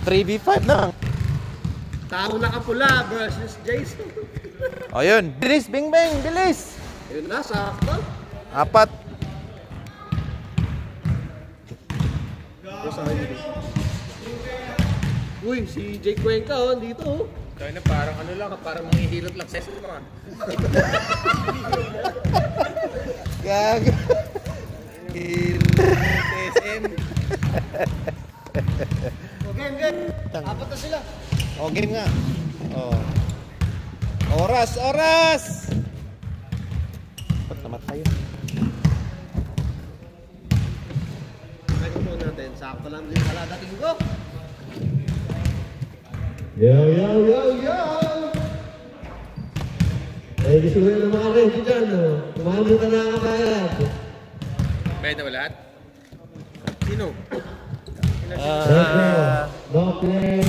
3v5 na. Tao nakapula versus Jason. O yun. Bilis, Bing Bing, bilis. Yun na, sakto. 4. Uy, si Jake Cuenca oh, dito oh. Kaya na parang ano lang, parang manghihilot lang sa SM ka. Gago. SM. Game. Apat na sila. O, game nga. O. Oras! Ba't namatay yun? Microphone natin, sakto lang din pala dating ko. Yo! Eh, gusto ko yung mga ready dyan, no? Kumano ka na kabayad. Bayad na ba lahat? Sino? No play.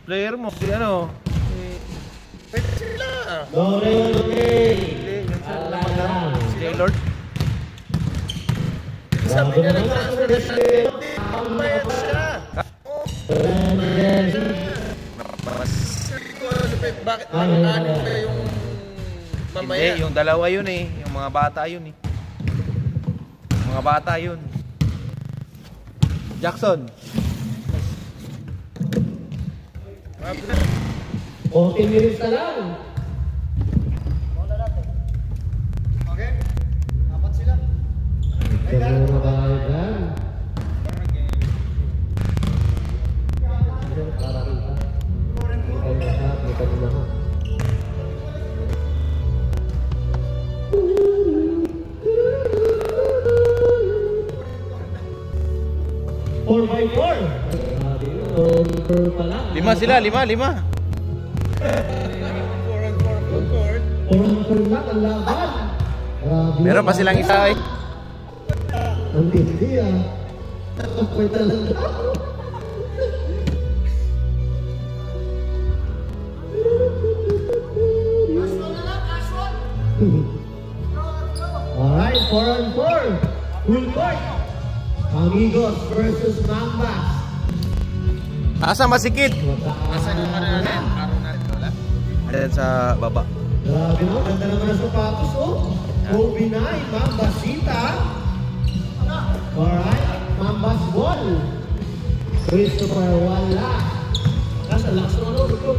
Player mo, si ano? Pwede sila. No play. Si Lord. Sabi na nag-transfer. Bayad siya. Bakit? Ano ba yung mamaya? Hindi, yung dalawa yun eh. Yung mga bata yun eh. Mga bata yun. Jackson. 40 minutes na lang. Okay? Apat sila. Ito na mga kabayad. Lima sila, lima. 4 lang ang laban. Meron pa silang isa eh. Ang tindi ah. Pwede lang daw. Alright, 4-on-4. Full court. Amigos versus Mambas. Asa masikit? Asan yung ano natin? Araw natin wala? Ayan sa baba. Grabe no, ganda naman ang sapatos oh. Kobe 9, Mambasita. Alright, Mambas ball. Christopher wala. Nasa last na ano, ito.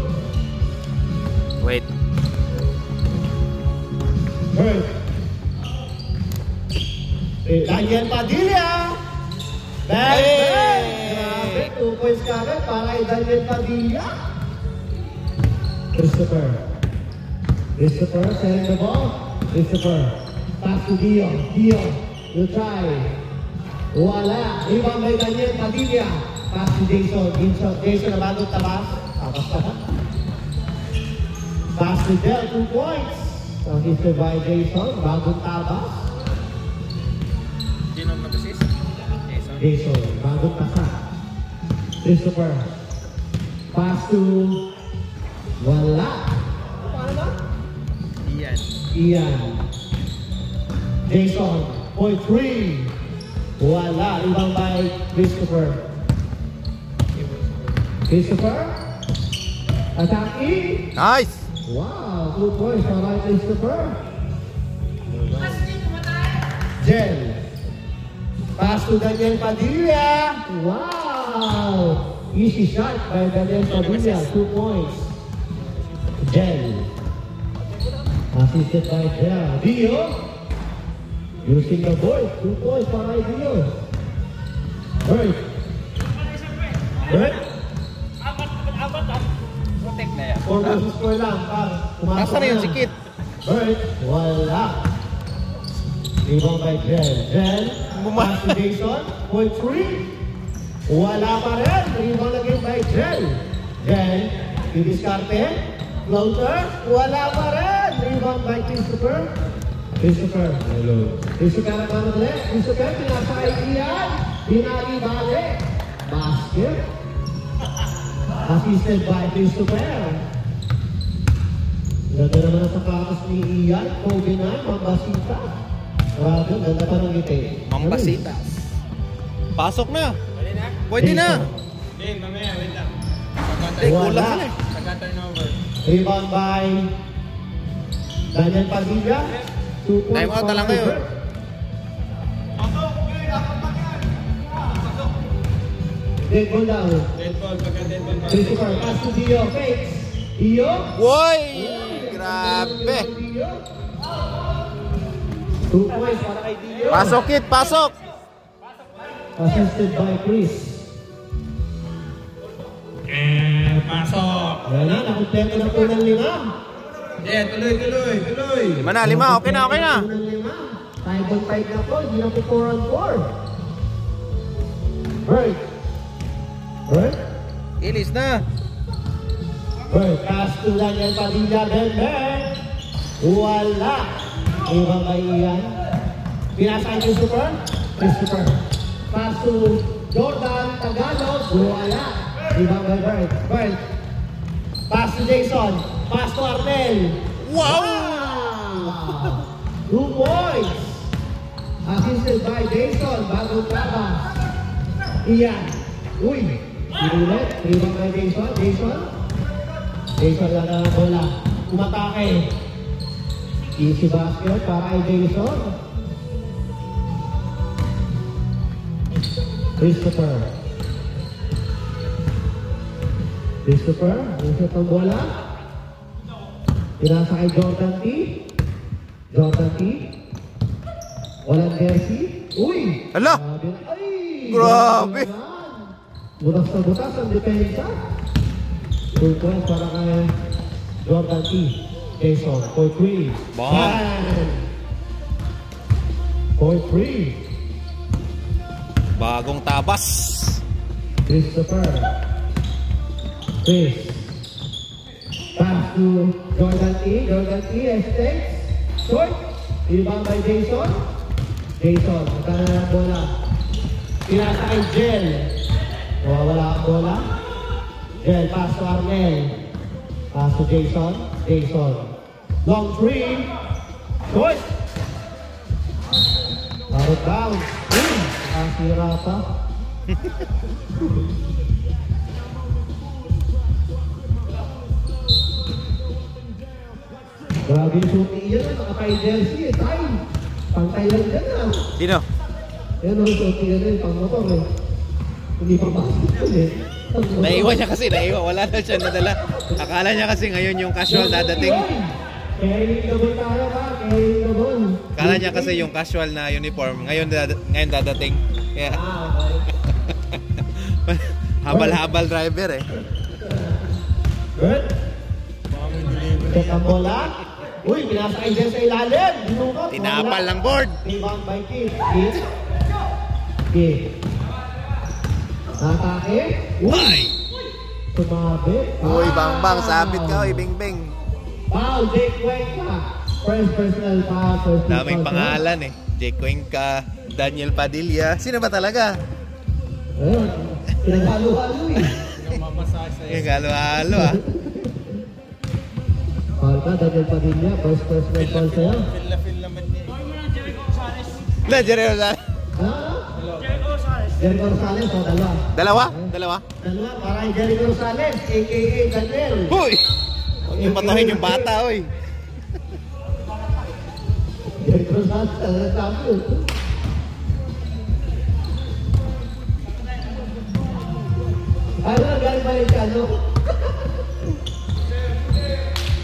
Wait. Hurt. Daniel Padilla. Bang! Grabe, 2 points kagad para kay Daniel Padilla. Christopher, selling the ball. Christopher, pass to Dion. You try. Wala. Rebound by Daniel Padilla. Pass to Jason. Jason na bagong tabas. Tapos pa. Pass to Del, 2 points. Assisted by Jason. Bagong tabas. Sino ang nag-assist? Jason, bagong pasa. Christopher. Pass to... Wala. Paano ba? Ian. Jason. Point 3. Wala. Ibang by Christopher. Attacking. Nice! Wow. 2 points para Christopher. Jen. Pass to Daniel Padilla. Wow! Easy shot by Daniel Padilla. 2 points. Jen. Assisted by Dio. Using the board. 2 points para Dio. Bert. Protect na yan. 4 versus 4 lang. Nasaan na yung sikit? Bert. Wala. Rebound by Jen. Pass to Jason. Point 3. Wala pa rin. Rebound again by Jen. Didiskarte. Floater. Wala pa rin. Rebound by Christopher. Hello. Christopher naman ulit. Christopher, pinasay iyan. Binali-bali. Basket. Assisted by Christopher. Ganda naman ang sapatos ni Ian. Kobe 9, Mambasita. Grabe, ganda pa ng ngiti. Mambasitas. Pasok na. Pwede na. Game, mamaya, wait lang. Kulang sila eh. Pagka-turnover. Rebound by Daniel Padilla. 2 points. Time out na lang kayo. Dead ball down. Dead ball, pagka-dead ball. Christopher, pass to Dio. Fakes. Dio. Woy! Grabe! 2 points para kay Dio. Pasok, kid! Pasok! Assisted by Chris. Pasok! Ayan na, nakumpleto na po ng 5. Yeah, tuloy. 5 na, 5. Okay na, okay na. 5 on 5 na po, hindi na po 4 on 4. Bird. Bird. Ilis na. Bird. Pass to Daniel Padilla. Ben. Wala. Ibang ba iyan? Pinasa kay Christopher. Pass to Jordan Tagalog. Wala. Ibang ba Bird? Bird. Pass to Jason. Pass to Arnel. Wow! 2 points. Assisted by Jason. Bagong trabas. Iyan. Uy. Sinulit. Rebound by Jason. Jason lang ang bola. Umatake. Easy basket para kay Jason. Christopher. Usap ang bola. Pinasa kay Jordan T. Walang jersey. Uy! Hala! Ay! Grabe! Butas na butas ang depensa. 2 points para kay Jordan T. Jason, for 3. Bang! For 3. Bagong tabas. Christopher. Chris. Pass to Jordan T. Estates. Short. Rebound by Jason. Magkana na ang bola. Pinasa kay Jel. Wala ang bola. Jel, pass to Arnel. Pass to Jason. Long 3. Short. Out down. Nakasira pa. Grabe yung shooting yan. Nakapay-jersey. Time. Pantay lang dyan ah. Sino? Yan ang shooting yan. Pang-motor eh. Hindi pa basket yun eh. Naiwan niya kasi, wala na siya nadala. Akala niya kasi ngayon yung casual dadating. Carrying the ball tayo ba? Carrying the ball. Akala niya kasi yung casual na uniform, ngayon dadating. Kaya, habal-habal driver eh. Good. Check ang bola. Uy, pinasakay dyan sa ilalim. Dinukot. Tinapal ng board. Rebound by Keith. Natake. Ay! Sumabit. Uy, bang, sabit ka, uy, bing. Foul, Jake Cuenca. First personal foul. Daming pangalan eh. Jake Cuenca, Daniel Padilla. Sino ba talaga? Ayun. Pinaghalo-halo eh. Yung halo-halo ah. Foul ka, Daniel Padilla. First personal foul sa'yo. Feel naman niya. Na, Jerry Rosales. Jericho Rosales, o Dalawa? Dalawa para kay Jericho Rosales, a.k.a. Daniel. Huy! Huwag niyo patahin yung bata, oy. Jericho Rosales, sabi. Ay, wala, galing Valenciano.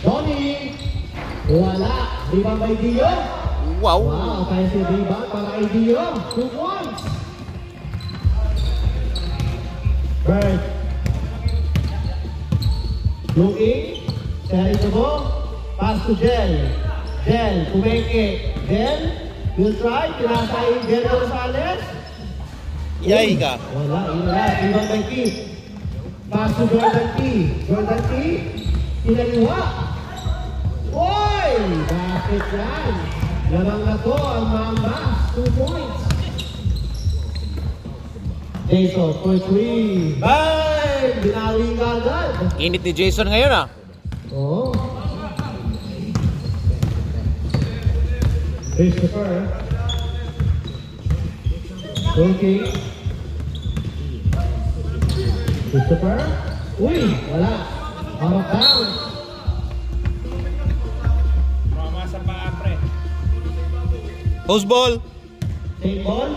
Donnie! Wala. Rebound by Dio. Wow! Wow, kaya si rebound para kay Dio. 2 points. Bird. Looking. Sharing the ball. Pass to Jel. Kumeke. Jel. Will try. Pinasay Jericho Rosales. Yay ka! Wala. Rebound by Keith. Pass to Jordan T. Pinaliwa. Oy! Bakit yan? Lamang na to ang Mambas. 2 points. Jason for 3. Bang! Binawi ka agad. Init ni Jason ngayon ah. Oo. Christopher. Okay. Christopher. Uy, wala. Out of bounds. Mama sa paa, pre. House ball. Same ball.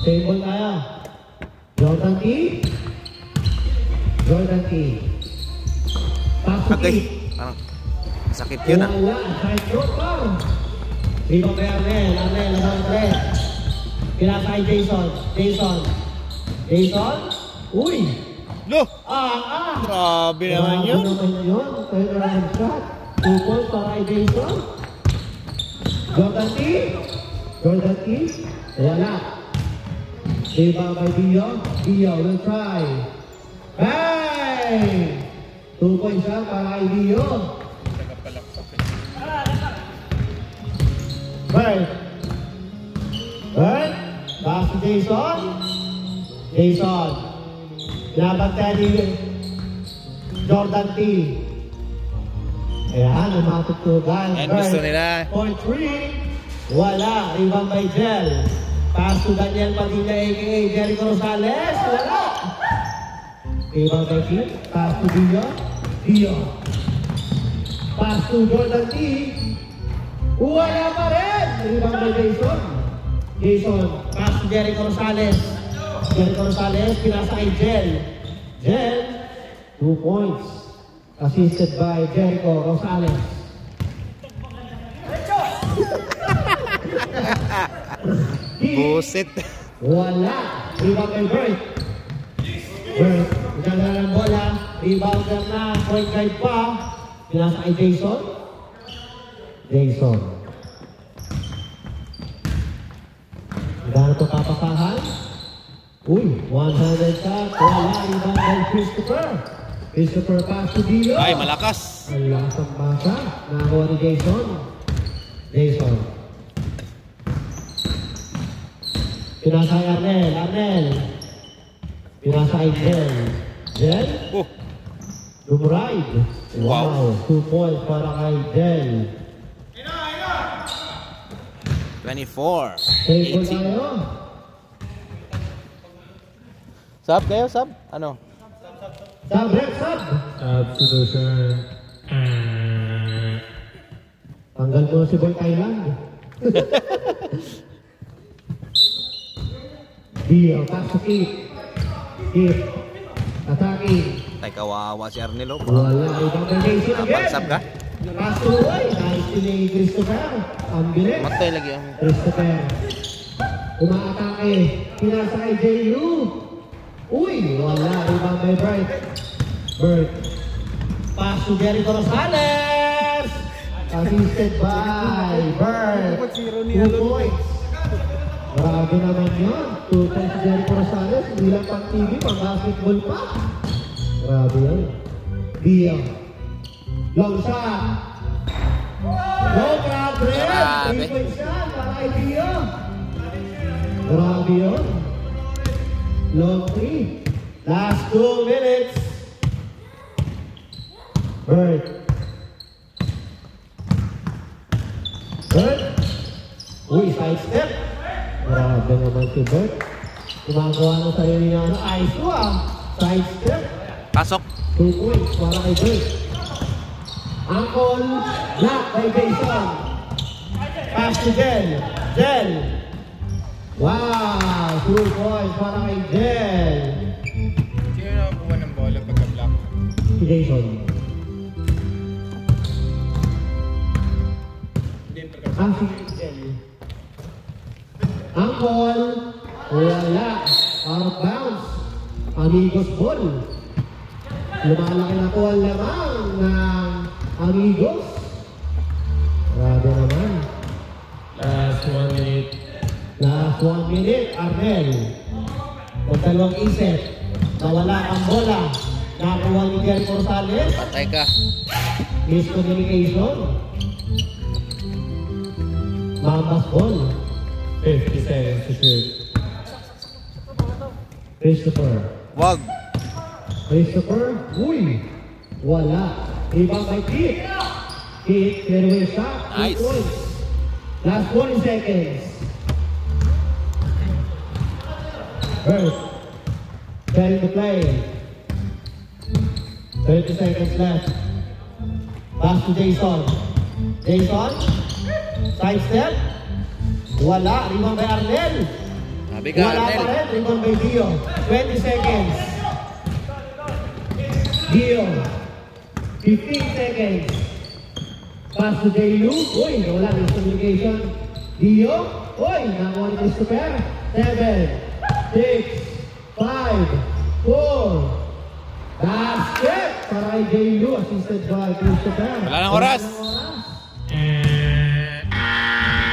Same ball tayo. Jordan T. Jordan T. Pass to Agay. T. Parang sakit yun ah. Wala. Side shot lang. Rebound kay Arnel. Arnel, naman ulit. Pinasa kay Jason. Jason. Jason. Uy. Lo! Ah. Grabe naman yun. Grabe naman yun. Turnaround shot. 2 points para kay Jason. Jordan T. Jordan T. Wala. Rebound by Dio. Dio will try. Bang! 2 points siya para kay Dio. Bird. Bird. Pass to Jason. Jason. Labantayan ni Jordan T. Ayan, umatugtugan. Yan gusto nila. Point 3. Wala. Rebound by Jel. Pass to Daniel Padilla aka Jericho Rosales. Wala. Rebound by Kim. Pass to Dio. Dio. Pass to Jordan T. Wala pa rin. Rebound by Jason. Jason. Pass to Jericho Rosales. Jericho Rosales. Pinasa kay Jel. Jel. 2 points. Assisted by Jericho Rosales. Buset. Wala. Rebound kay Bert. Bert. Maganda ng bola. Rebounder na. Point guard pa. Pinasa kay Jason. Jason. Maganda ito kapasahan. Uy. 100 shot. Wala. Rebound kay Christopher. Christopher pass to Dio. Ay, malakas. Ang lakas ng basa. Nakakuha ni Jason. Jason. Pinasa kay Arnel. Arnel. Pinasa kay Jel. Jel. Oh, Lumride. Wow. 2 points para kay Jel. 24. Table 18. tayo. Sub kayo, sub? Ano? Sub, red sub. Substitution. Tanggal mo si Boy Thailand. Dio, pass to Keith. Keith. Attacking. Tay, kawawa si Arnel. Oh. Wala. Ibang kay Jason again. Pag-sub ka? Pass to Roy. Nice ni Christopher. Ang bilis. Matay lagi ang... Christopher. Umaatake. Pinasa kay J.U. Uy, wala. Rebound by Bert. Bert. Pass to Jericho Rosales. Assisted by Bert. 2 points. Grabe naman yun. 2 points si Jericho Rosales. Hindi lang pang TV, pang basketball pa. Grabe yun. Dio. Long shot. No progress. Grabe. 3 points shot para kay Dio. Grabe yun. Long 3. Last 2 minutes. Bert. Bert. Uy, side step. Grabe naman si Bert. Gumagawa ng sarili niya. Ayos ko ah. Side step. Pasok. 2 points para kay Bert. Ankle. Block by Jason. Pass to Jel. Jel. Wow! 2 points para kay Jel. Sino nakakuha ng bola pagka-block? Si Jason. Si Jel. Ankle. Wala. Out of bounds. Amigos ball. Lumalaki na po ang lamang ng Amigos. Grabe naman. Last 1 minute. Last 1 minute, Arnel. Magdalawang isip. Nawala ang bola. Nakakuha ni Jericho Rosales. Patay ka. Miscommunication. Mambas ball. 50 seconds to shoot. Christopher. Wag. Christopher. Uy. Wala. Rebound by Keith. Keith, fairway shot. 2 Nice. points. Last 20 seconds. First. Setting the play. 30 seconds left. Pass to Jason. Jason. Side step. Wala. Rebound by Arnel. Sabi ka, Wala pa Arnel. rin. Rebound by Dio. 20 seconds. Dio. 15 seconds. Pass to J. Lu. Uy, wala. Miscommunication. Dio. Uy, nakakuha ni Christopher. 7, 6, 5, 4. Basket! Para kay J. Lu. Assisted by Christopher. Wala nang oras.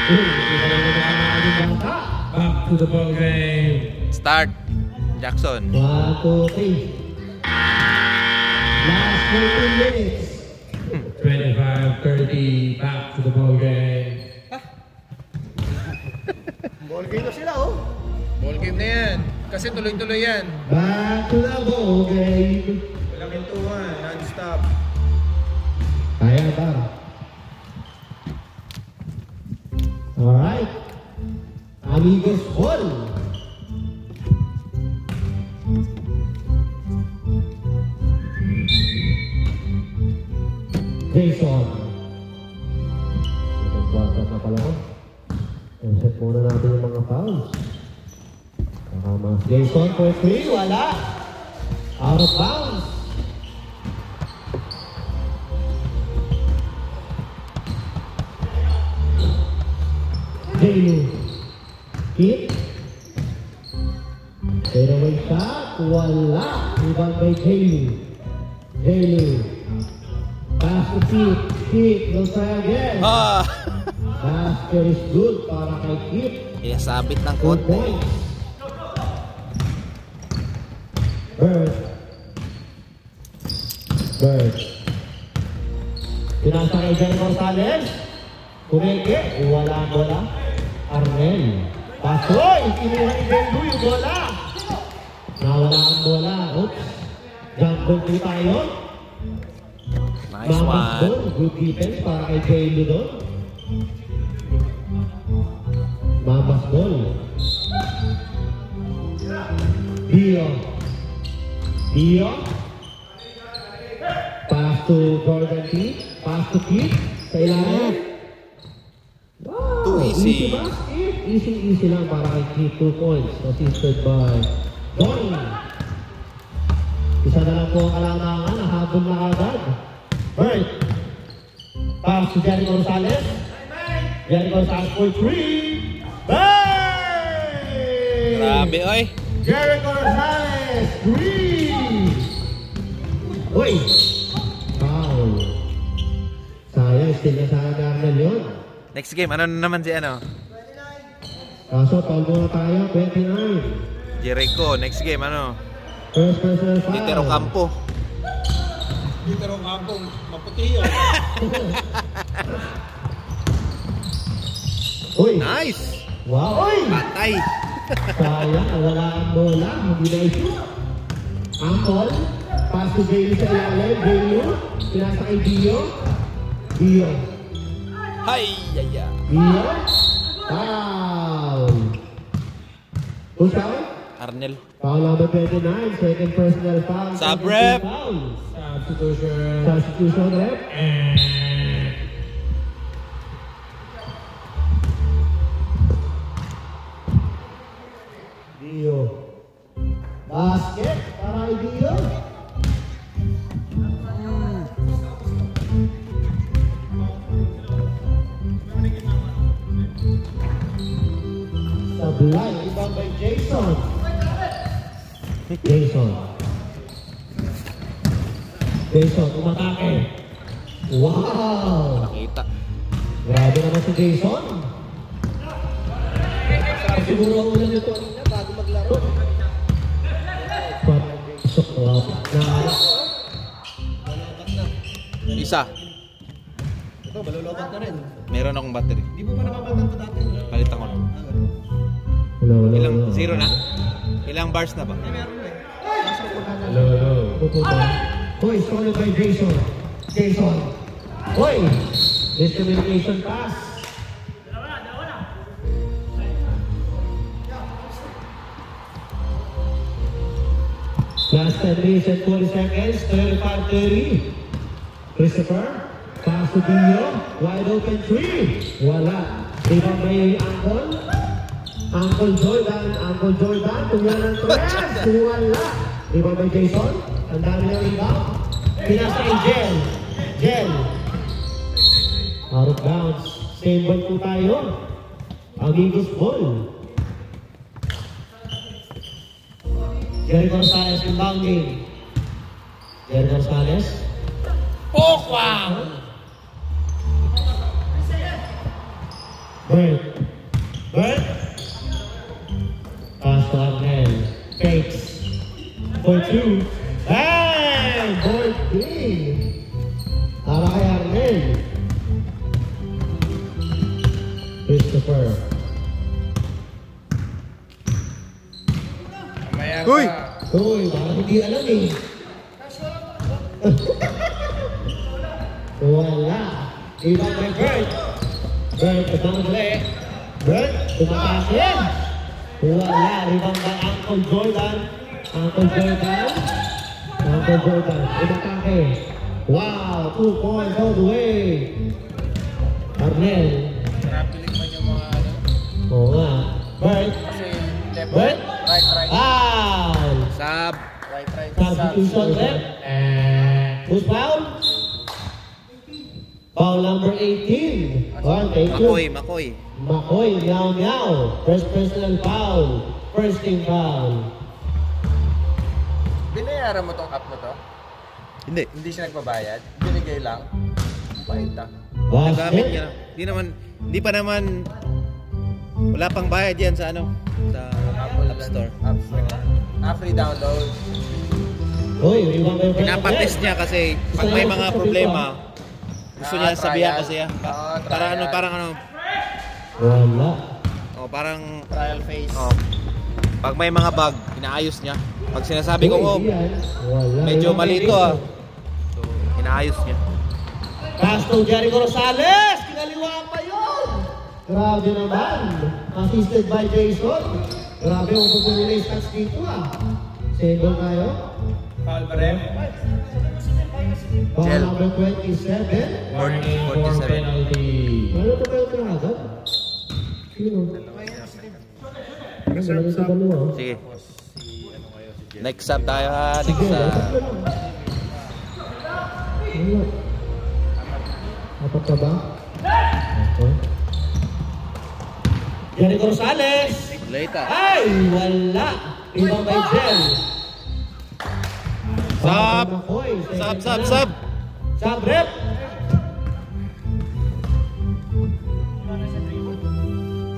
Uy, hindi ka lang naman bata. Back to the ball game. Start. Jackson. 1, 2, 3. Last 14 minutes. 25-30. Back to the ball game. Ball game na sila, oh. Ball game na yan. Kasi tuloy-tuloy yan. Back to the ball game. Walang hintuan, non-stop. Kaya ba? Alright. Amigos ball. Jason. Nagbatas na pala ko. Set muna natin yung mga fouls. Nakama. Jason for 3. Wala. Out of bounds. Jaylu. Hit. Fadeaway shot. Wala. Rebound by Jaylu. Jaylu. Pass to Kit. Kit. We'll try again. Ah! Basket is good para kay Kit. Kaya sabit ng 2 konti. points. Bird. Bird. Pinasa kay Jen Gonzalez. Kumeke. Wala ang bola. Arnel. Pasoy. Kinuha ni Bendu yung bola. Nawala ang bola. Oops. Jump ball po tayo. Nice Mamas one. ball. Good defense para kay Jaylu doon. Mamas ball. Dio. Dio. Pass to Jordan T. Pass to Kit. Sa ilalim. Wow. Too easy. Basket. Easy lang para kay Kit. 2 points. Assisted by Donnie. Isa na lang po ang kalangangan. Nahabol na agad. Bird. Pass to Jerry Gonzalez. Jerry Gonzalez for 3. Bang! Grabe, oy. Jerry Gonzalez, 3! Uy! Foul. Sayang, still na sa Arnel yun. Next game, ano na naman si ano? Kaso, foul muna tayo, 29. Jericho, next game, ano? First personal foul. Ditero Campo. Dito rin kampong maputi yun. Uy! Nice! Wow! Uy! Patay! Sayang, wala ang bola. Hindi na issue. Angkol. Pass to Jaylu sa ilalim. Jaylu. Pinasa kay Dio. Dio. Hay! Yaya! Dio. Foul. Who's foul? Arnel. Foul number 29. Second personal foul. Sub rep. Foul. Substitution. Substitution rep. Dio. Basket para kay Dio. Sablay. Rebound by Jason. Jason. Jason, umatake. Wow! Nakita. Grabe naman si Jason. Siguro ang ulan nito niya bago maglaro. Suklap na. Isa. Ito, malulobot na rin. Meron akong battery. Di mo pa nababantan pa dati. Palitan ko na. Wala. Ilang? Zero na? Ilang bars na ba? Hello, hello. Hoy, stolen by Jason. Jason. Hoy! Miscommunication pass. Last 10 minutes and 40 seconds. 35-30. Christopher. Pass to Dio. Wide open 3. Wala. Ibang may Angkol. Angkol Jordan. Tumyan ng 3. Wala. Ibang may Jason. Ang dami ng rebound. Pinasa kay Jel. Out of bounds. Same ball po tayo. Amigos ball. Jerry Gonzalez inbounding. Jerry Gonzalez. Wow! Bert. Pass to Arnel. Fakes. For 2. Bang! Board three. Para kay Arnel. Christopher. Mamaya Uy! pa. Uy, parang hindi alam eh. Wala. Ibang may Bert. Bert, ibang ulit. Bert, tumatasin. Wala. Ibang may Uncle Jordan. Ibatake. Wow, 2 points all the way. Arnel. Traveling man yung mga ano. Oo nga. Bert. Kasi left, Bert. right. Foul. Sab. Right. Substitution left. Who's foul? Foul number 18. Oh, thank you. Makoy. Meow. First personal foul. First team foul. Binayaran mo tong app mo to? Hindi. Hindi siya nagbabayad? Binigay lang? Bait ah. Nagamit Basket. niya. Hindi pa naman, wala pang bayad yan sa ano, sa App Store. App Store. Free download. Uy, ibang may Pinapatest niya kasi pag may mga problema, gusto niya sabihan trial. kasi yan. Oo, Para ano, trial. Wala. parang, Trial phase. pag may mga bug, inaayos niya. Pag sinasabi ko, Uy, yan. Wala. medyo Ibang mali may to reason. So, inaayos niya. Pass to Jericho Rosales! Kinaliwa pa yun! Grabe naman! Assisted by Jason. Grabe ang pupulila yung stats dito Single tayo. Foul ba rin? Ball Jel. number 27. Warning for 47. penalty. Ano ito kayo agad? Sino? Ano sa dalawa? Sige. Next sub tayo ha. Next Sige, sub. tatlo lang. Wala. Apat ka ba? Okay. Jericho Rosales! Later. Ay! Wala! Ibang by Jel. Sub! Makoy, second Sub! na. Sub! Sub rep!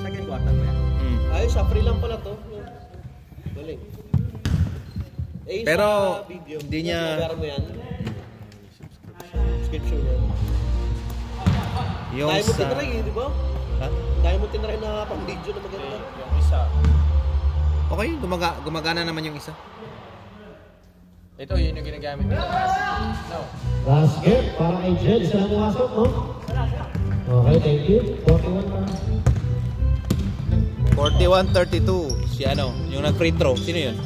Second quarter ba yan? Ayos, free lang pala to. Galing. Eh, Pero, sa video, hindi niya- bayaran mo yan. Subscription yan. Yung Kaya mo sa... tinry eh, di ba? Ha? Kaya mo tinry na pang video na maganda. Yung isa. Okay, gumagana naman yung isa. Ito, yun yung ginagamit ko. No. Basket para kay Jel. Sila pumasok, no? Okay, thank you. 41 pa. 41-32. Si ano, yung nag-free throw. Sino yun?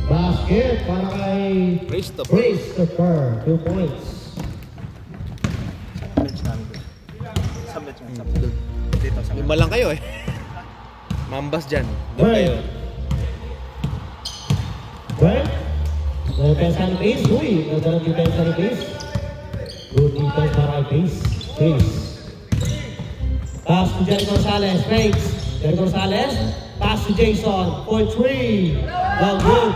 Basket para kay Christopher. 2 points. Lima lang kayo eh. Mambas dyan. Doon Right. kayo. Well, defense and pace. Uy, nagdalang defense and pace. Good defense para kay pace. Pace. Pass to Jericho Rosales. Fakes. Jericho Rosales. Pass to Jason. For 3. Well, good.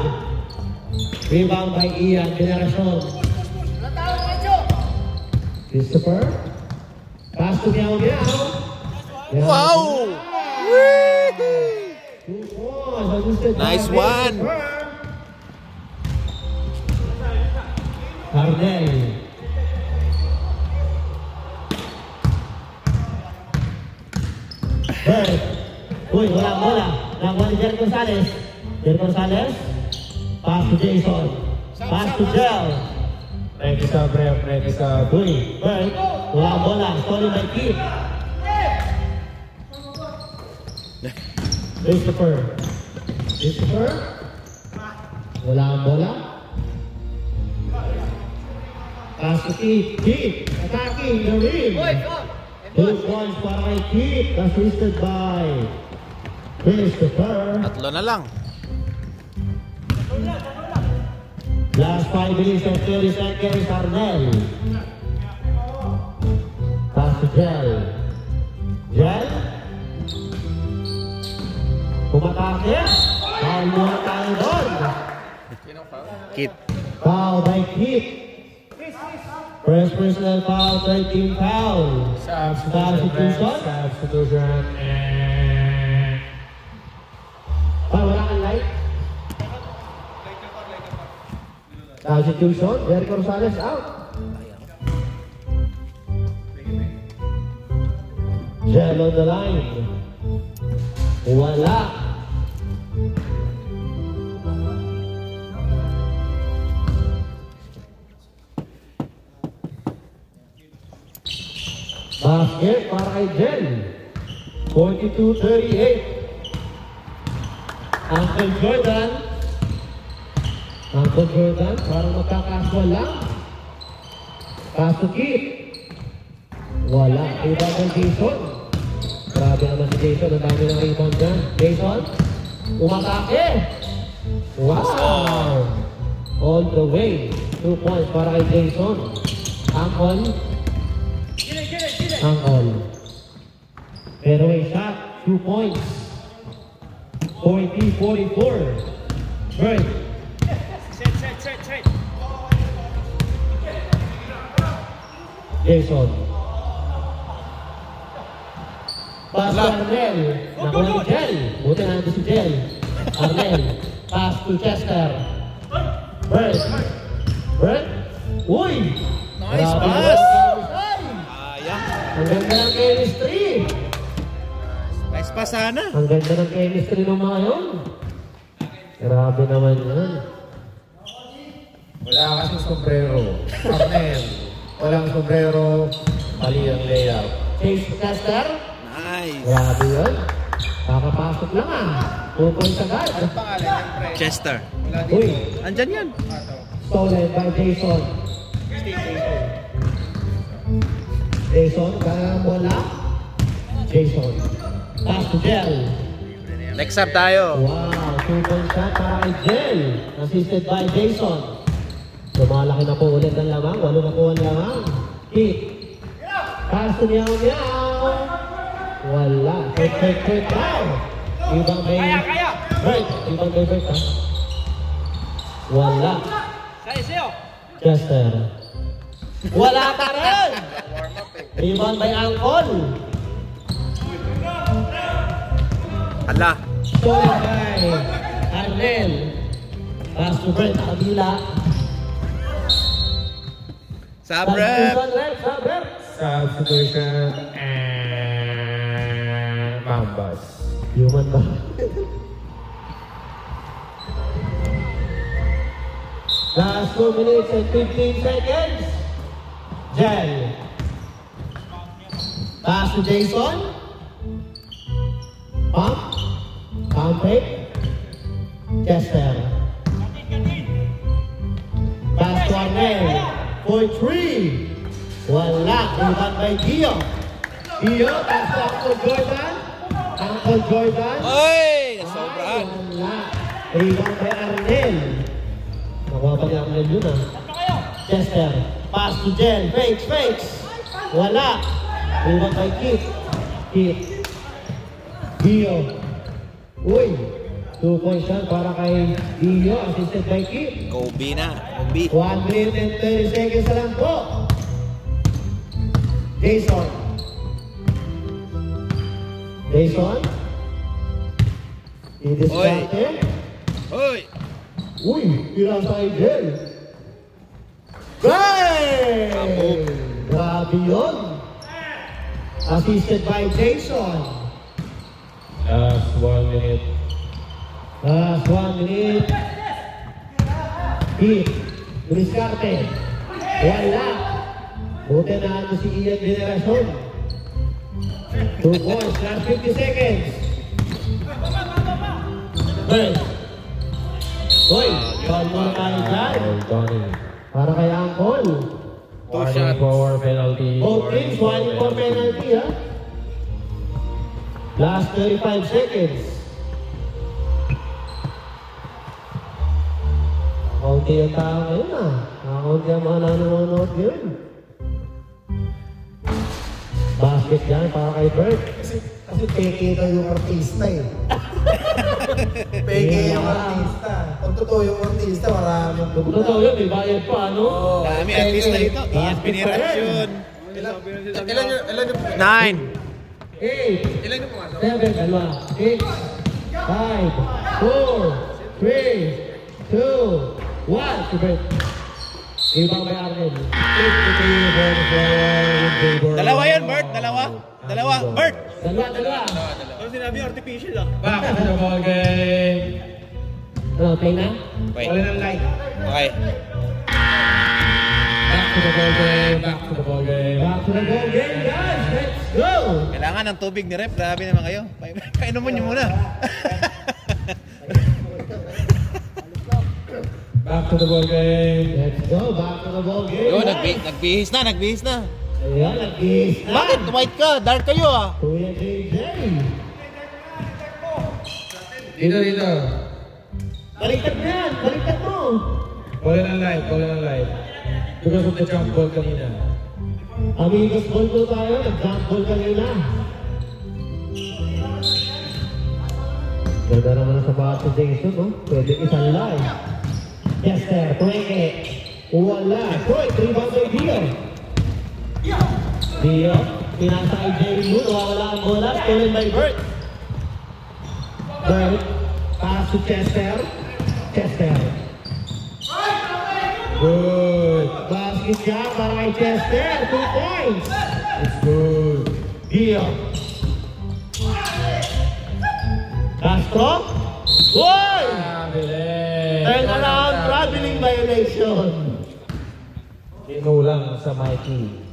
Rebound by Ian. Generacion. Christopher. Pass to Meow Meow. Wow! 2 points. Assisted by Nice one. Christopher. Arnel. Bird. Uy, wala bola. Nakakuha ni Jericho Rosales. Jericho Rosales. Pass to Jason. Pass to Jel. Ready sub, ref. Ready sub. Uy, Bird. Wala bola. Stolen by Keith. Christopher. Wala ang bola. Pass to Keith. Attacking the rim. 2 points para kay Keith. Assisted by Christopher. Tatlo na lang. Last 5 minutes and 30 seconds. Arnel. Pass to Jel. Jel. Pumatake. Foul muna tayo doon. Kit. Foul by Keith. First personal foul, 13 foul. Substitution. And Wala kang light. Substitution. Jericho Rosales out. Gel on the line. Wala. Basket para kay Gel. 42-38. Uncle Jordan. Uncle Jordan, parang magkakaswal lang. Pass to Keith. Wala. Iba ng Jason. Grabe naman si Jason. Ang dami ng rebound dyan. Jason, umatake. Wow! All the way. 2 points para kay Jason. Angkol. Angkol. Pero a shot. 2 points. 40-44. Bird. Jason. Pass to Arnel. Nakuha ni Jel. Buti nandun si Jel. Arnel. Pass to Chester. Bird. Bird. Uy! Nice Grabe pass. naman. Sayang. Ang ganda ng chemistry. Nice pass sana. Ang ganda ng chemistry ng mga yun. Grabe naman yan. wala kasing sombrero. Arnel. Walang sombrero. Mali ang layout. Chase Chester. Nice. Grabe yun. Kakapasok lang ah. 2 points agad. Chester. Uy. Andyan yan. Stolen by Jason. Jason, kaya wala. Jason. Pass to Jel. Next up tayo. Wow, 2-point shot para kay Jel. Assisted by Jason. Lumalaki na po ulit ang lamang. 8 na po ang lamang. Keith. Pass to Meow Meow. Wala. Check down. Ibang may break. Ibang may break ha. Wala. Chester. Wala pa rin. Ibang may angkol. Ala. Stolen by Arnel. Pass to Brent. Kabila. Sabrep. Sabrep. Substitution and Mambas. Human ba? Last 2 minutes and 15 seconds. Jel. Pass to Jason. Pump. Pump fake. Chester. Pass to Arnel. For 3. Wala. Iwan by Gio. Gio. Pass to Uncle Jordan. Uncle Jordan. Oy! Sobrang. Wala. Iwan by Arnel. Nakuha pa ni Arnel yun ah. Chester. Pass to Jel. Fakes. Wala. Iwan by Keith. Gio. Uy. 2-point shot para kay Gio. Assisted by Keith. Kobe na. Kobe. 1 minute and 30 seconds na lang po. Jason. I-discarte. Hoy! Uy, tira sa Jel. Bang! Grabe yun. Assisted by Jason. Last 1 minute. Last 1 minute. Keith. I-discarte. Wala. Buti na ito si Ian Veneracion. 2 points. Last 50 seconds. Bird. Hoy, foul muna tayo dyan. Johnny. Para kay Angkol. Warning for penalty. Both teams, warning for penalty, ha? Last 35 seconds. Nakaunti yung tao ngayon, ha? Nakaunti ang mga nanonood yun. Basket dyan para kay Bert. Kasi peke daw yung artista eh. Peke yung artista. Kung totoo yung artista, maraming Totoo yun, may bayad pa, ano? Dami artista dito. Iyan Pinirasyon. Ilan yung 9. 8, Ilan yung pumasok? 7, dalawa, 6, 5, 4, 3, 2, 1. Si Bert. Ibang may Arnel. Dalawa yan, Bert. Dalawa. Bert. Dalawa. Ano sinabi? Artificial ah. Back to the ball game. Ano, play na? Wait. Wala ng light. Okay. Back to the ball game. Back to the ball game. Back to the ball game, guys. Let's go! Kailangan ng tubig ni Rep. Grabe naman kayo. Kainuman niyo muna. Back to the ball game. Let's go. Back to the ball game. Yo, guys. nagbihis na. Ayan, nag-gis na. Bakit? White ka. Dark kayo ah. Kuya JJ. Dito. Baliktad na yan. Baliktad mo. Wala ng light. Because of the jump ball kanina. Amigos ball po tayo. Nag-jump ball kanina. Ganda naman sa bata sa Jason, no? Pwede isang live. Chester, Twenge. Wala. Troy, 3-ball by Dio, pinasa kay Jerry Moon, wala ang bola, stolen by Bert. Bert, pass to Chester. Good. Basket siya para kay Chester, 2 points. It's good. Dio. Castro. Goal! Turn around, traveling violation. Kinulang sa Mikey.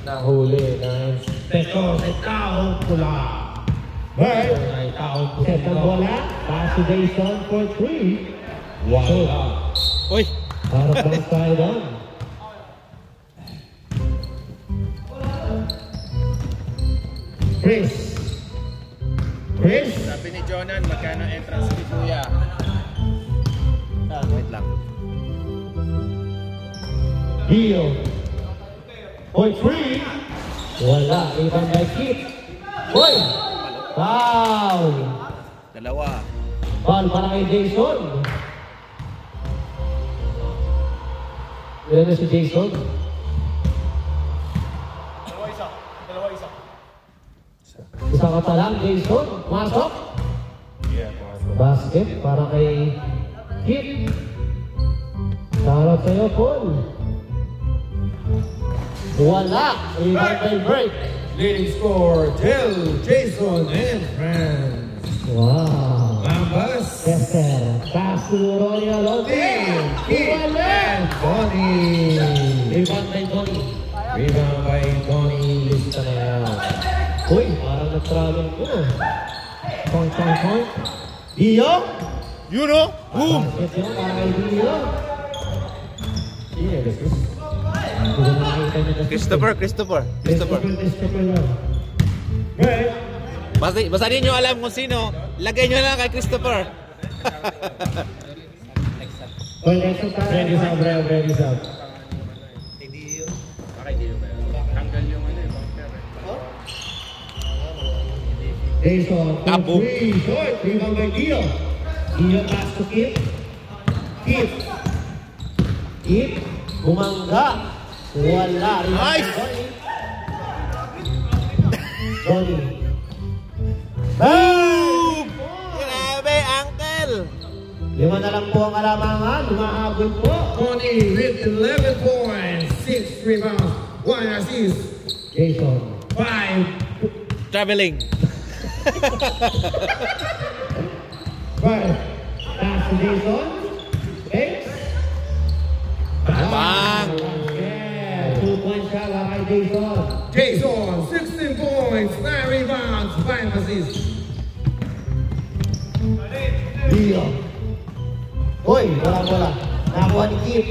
Nahuli na Teko, may taong pula. Bert, May taong pula. second bola, pass to Jason for 3. Wala. Uy. Para bang tayo doon. Chris. Sabi ni Jonan, magkano entrance fee kuya? Wait lang. Dio. For 3. Wala. Ibang by Kit. Hoy! Foul! Dalawa. Foul para kay Jason. Ilan na si Jason? Isa ka pa lang, Jason. Masok. Basket para kay Kit. Shoutout sa'yo, Paul. Wala. Ibang by break. Leading score, Del, Jason, and friends. Wow. Mambas. Chester. Pass to Ronnie Alonso. Iwanan. Tony. Ibang by Tony. Rebound by Tony Listanel. Uy, parang nag-travel ko na. Point. Dio? You know? Boom! Basket yun, para kay Dio. Yeah, this is... Hindi ko nakakita niya kasi. Christopher. Christopher lang. Right. Basta din nyo alam kung sino, lagay nyo lang kay Christopher. Ready sub. Bakit di ba? Tanggal yung ano eh, bumper eh. Jason, Tapo. 3, short, rebound by Dio. Dio pass to Kip. Kip, bumangga. Wala. Nice! Johnny. Boom! Grabe, Uncle! 5 na lang po ang kalamangan. Umaabot po. Tony with 11 points, 6 rebounds, 1 assist, Jason. 5. Traveling. Right. Pass to Jason. X. Bang! Yeah. 2 points siya para kay Jason. Jason, 16 points, 9 rebounds, 5 assists. Dio. Hoy, wala. Nakuha ni Kip.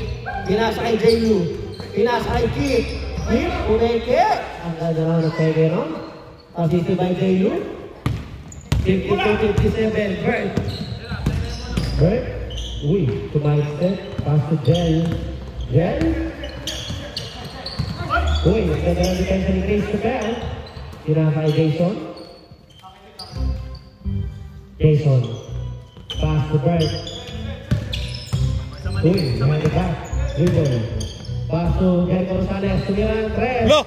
Pinasa kay J.U. Pinasa kay Kip. Kip, umeke. Ang ganda naman ng pege nun. Assisted by J.U. 52-57. Bert. Uy, tumalikstep. Pass to Jel. Uy, ang ganda ng depensa ni Christopher. Pinasa kay Jason. Pass to Bert. Uy, behind the back. Dribble. Pass to Jericho Rosales. Tumira ng 3. Lo!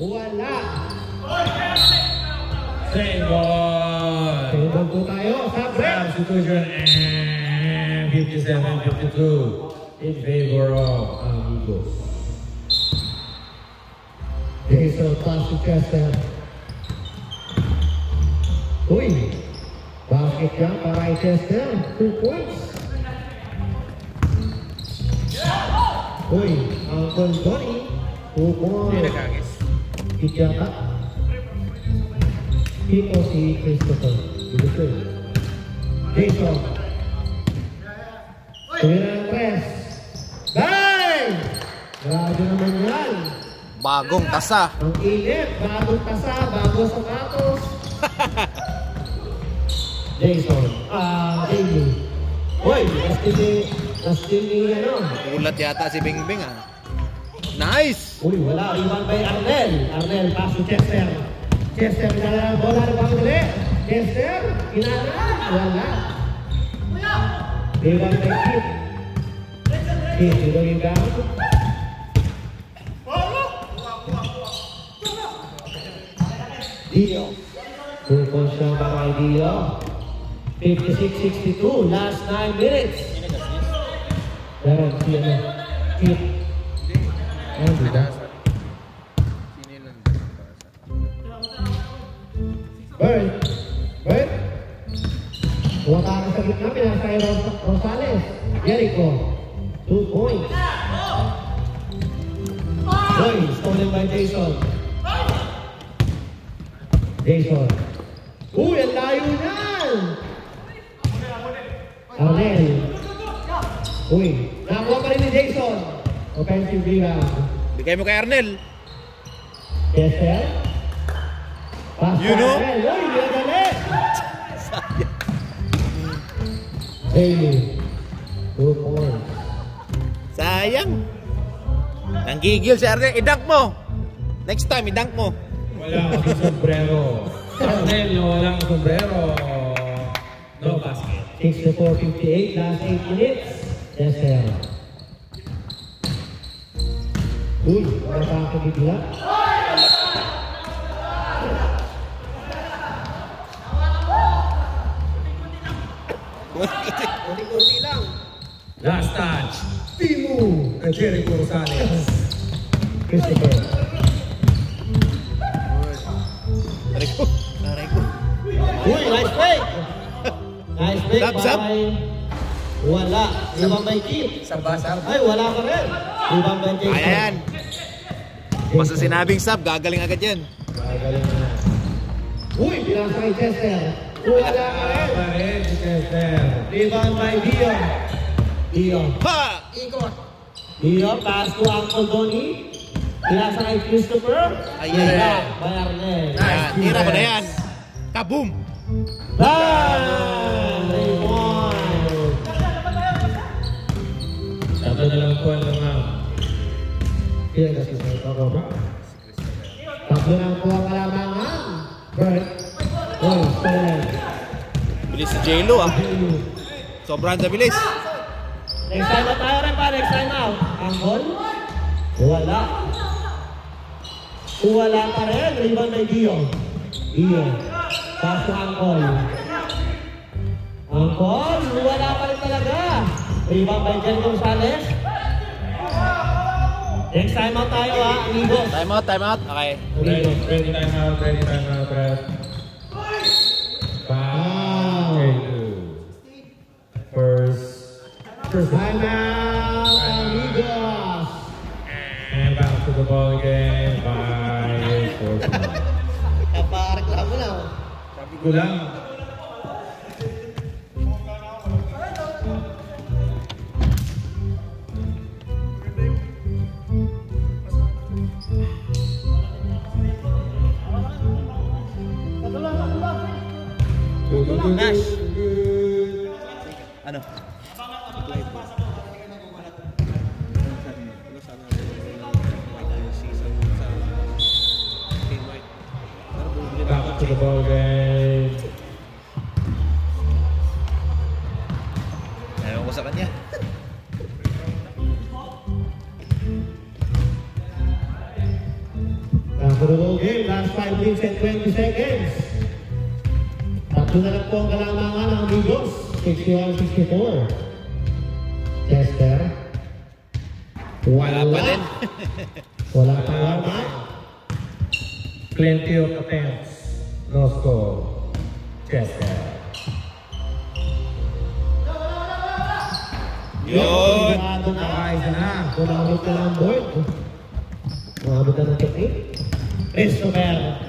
Wala. Single! Single po tayo sa break. Substitution and 57-52 in favor of Amigos. Jason pass to Chester. Uy. Basket yan para kay Chester. 2 points. Uy, Uncle Johnny. 2 Hindi points. nagkagis. Kijata. Ito si Christopher. Dito. Jason. Tumira ng 3. Bang! Grabe naman yan. Bagong tasa. Ang init. Bagong tasa. Bagong sapatos. Jason. J.U. Uy, nastil ni ano. Ulat yata si Bingbing ah. Nice! Uy, wala. Rebound by Arnel. Arnel, pass to Chester. Chester, pinala ng bola na bang dali. Chester, pinala. Wala. Rebound by Kip. Kip, ito yung down. Dio. 2 points lang para kay Dio. 56-62, last 9 minutes. Meron si ano, Kip. Ayun, diba? Sino yun lang? Bird. Huwag ka sa gitna, pinasa kay Rosales. Jericho. 2 points. Boy, stolen by Jason. Uy, ang layo niyan! Arnel. Uy, nakuha pa rin ni Jason. Offensive rebound. Bigay mo kay Arnel. Chester. Pass You know? Arnel. Uy, dinadali! Bailey. 2 points. Sayang. Nanggigil si Arnel. I-dunk mo. Next time, i-dunk mo. Wala akong sombrero. Arnel, walang sombrero. No basket. 64-58, last 8 minutes. Chester. Uy, wala pa ako bigla. Kunti-kunti lang. Last touch. Timu kay Jericho Rosales. Christopher. Aray ko. Uy, nice break! Nice break, Zap. Wala. Ibang by Kip. Sab-sab. Ay, wala ka rin. Ibang by Jason. Ayan. Basta sinabing sub, gagaling agad yan. Gagaling na. Uy, pinasa kay Chester. Wala ka rin. Pa rin si Chester. Rebound by Dio. Ha! Dio, pass to Uncle Donnie. Pinasa kay Christopher. Ayan. Wala, by Arnel. Ayan, tira mo na yan. Kaboom! Bang! Raymond. Sabi na lang po lang nga. Kaya kasi sa ito ko. Tatlo lang po ang kalamangan. Bert. Oh, stolen. Bilis si J-Lo ah. Sobrang sa bilis. Next time out tayo rin pa. Next time out. Angkol? Wala. Wala pa rin. Rebound by Dio. Pass to Angkol. Wala pa rin talaga. Rebound by Jericho Rosales. Next time out tayo ha, amigos. Time out. Okay. Ready time out, ref. First Time out, amigos. and back to the ball game by Sportsman. Napareklamo na. Sabi ko lang. ano? Back to the ball game. Ayaw ko sa kanya. Back to the ball game. Last 5 minutes and 20 seconds. Tatlo na lang po ang kalamangan ng Amigos. 61-64. Chester. Wala pa din. Wala pa warm-up. Plenty of attempts. No score. Chester. Yun. Ayos na. Gumamit ka ng board. Gumamit ka ng technique. Christopher.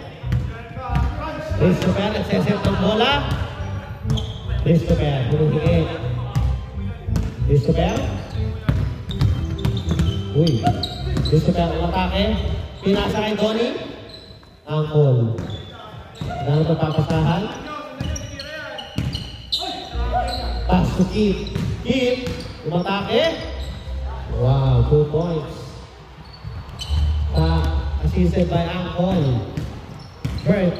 Christopher, nagseset ng bola. Christopher, hinihigit. Christopher. Uy. Christopher, umatake. Pinasa kay Donnie. Angkol. Dahil papapasahan. Pass to Keith. Keith. Umatake. Wow, 2 points. Assisted by Angkol. Bert.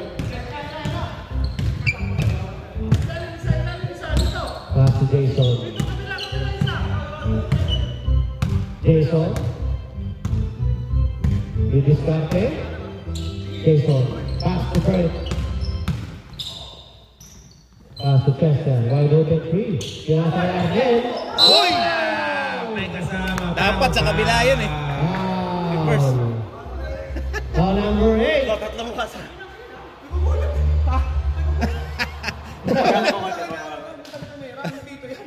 Pass to Jason. Jason. You discarte. Jason. Pass to Bert. Pass to Chester. Wide open 3. Pinasaya again. Uy! May kasama. Dapat sa kabila yun eh. Wow. Call number 8. Tatlo mo kasi.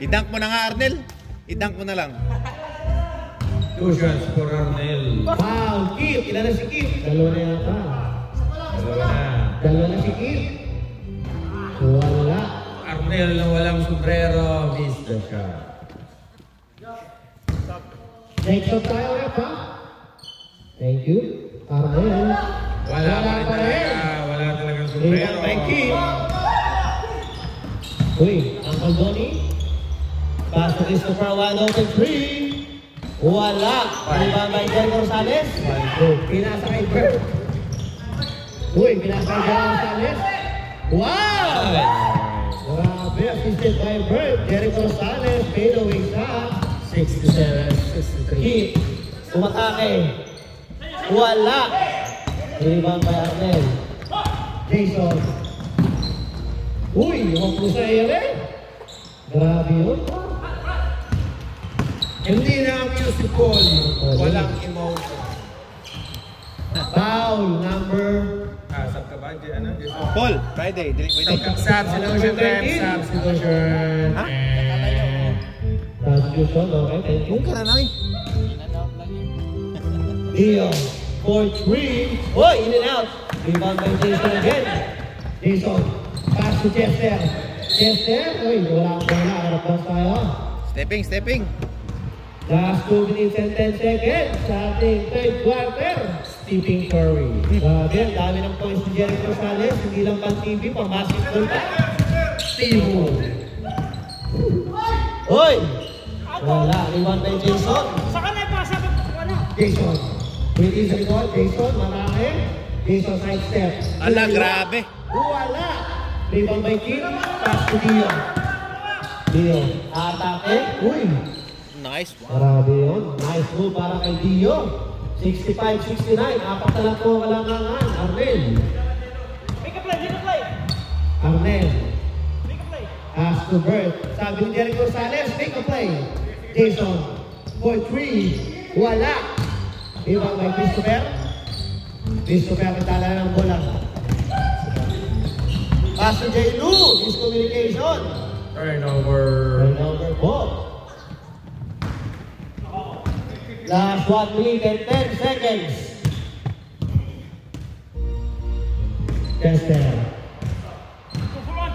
I-dunk mo na nga, Arnel. I-dunk mo na lang. 2 shots for Arnel. Foul. Keith. Ilan na si Keith? Dalawa na yata. Dalawa na. Dalawa na si Keith. Wala. Arnel na walang sombrero. Miss the shot. Next shot tayo ulit, ha? Thank you. Arnel. Wala pa rin talaga. Wala talagang sombrero. By Keith. Uy, Uncle Donnie. Pass to Christopher, wide open 3. Wala. Rebound by Jerry Rosales. Pinasa kay Bert. Uy, pinasa kay Jerry Rosales. Wow! Grabe, assisted by Bert. Jerry Rosales, fade away shot. 67-63. Keith, umatake. Wala. Rebound by Arnel. Jason. Uy, huwag po sa ere. Grabe yun. Hindi na ang musical. Walang emotion. Foul number Sab ka ba? Ano? Paul, Friday. Substitution time. Substitution. Ha? substitution. Okay, thank you. Kung ka na lang eh. Dio for 3. Oh, in and out. Rebound by Jason again. Jason. Pass to Chester. Chester. Uy, wala akong bola. Harap lang tayo. Stepping. Last 2 minutes and 10 seconds sa ating third quarter. Stephen Curry. Grabe, ang dami ng points ni Jerry Rosales. Hindi lang pang TV, pang basketball pa. Steve. Hoy! Wala, rebound by Jason. Saka na ipasa ko ano? Jason. With his record, Jason, marami. Jason side step. Ala, grabe. Wala! Rebound by Kim. Pass to Dio. Dio. Atake. Uy! Nice one. Grabe yun. Nice move para kay Dio. 65-69. Apat na lang po kalangangan. Arnel. Make a play. Arnel. Make a play. Pass to Bert. Sabi ni Jerry Gonzalez, make a play. Jason. For 3. Wala. Rebound by Christopher. Christopher nagdala ng bola. Pass to J. Lou. Miscommunication. Turnover. Turnover po. Last 1 minute and 10 seconds. Chester. 2 for 1.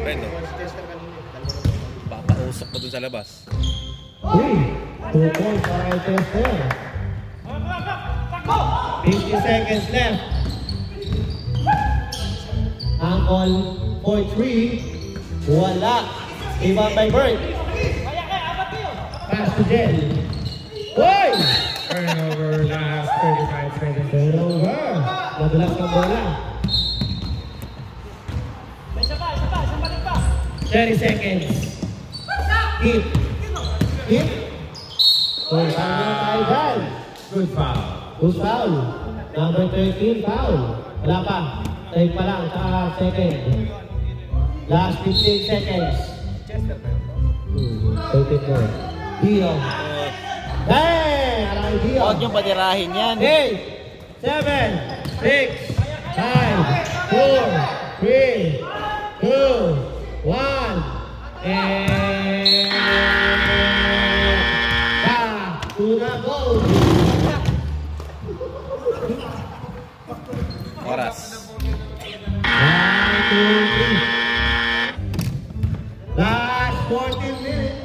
Brendo. Papausok mo dun sa labas. Uy, 2 points para kay Chester. 50 seconds left. Ankol for 3. Wala. Rebound by Bert. Pass to Jel. Uy! Turnover, last 35 seconds. Turnover. Nadulas ng bola. Isa pa, balik pa. 30 seconds. Hit. Hit. Uy, paano na tayo dyan? Good foul. Good foul. Number 13, foul. Wala pa. Tayo pa lang, saka second. Last 15 seconds. 13 more. Dio. Hey! Aray Dio. Huwag niyong patirahin yan. 8, 7, 6, 5, 4, 3, 2, 1, and back to the goal. Oras. 1, 2, 3. Last 14 minutes.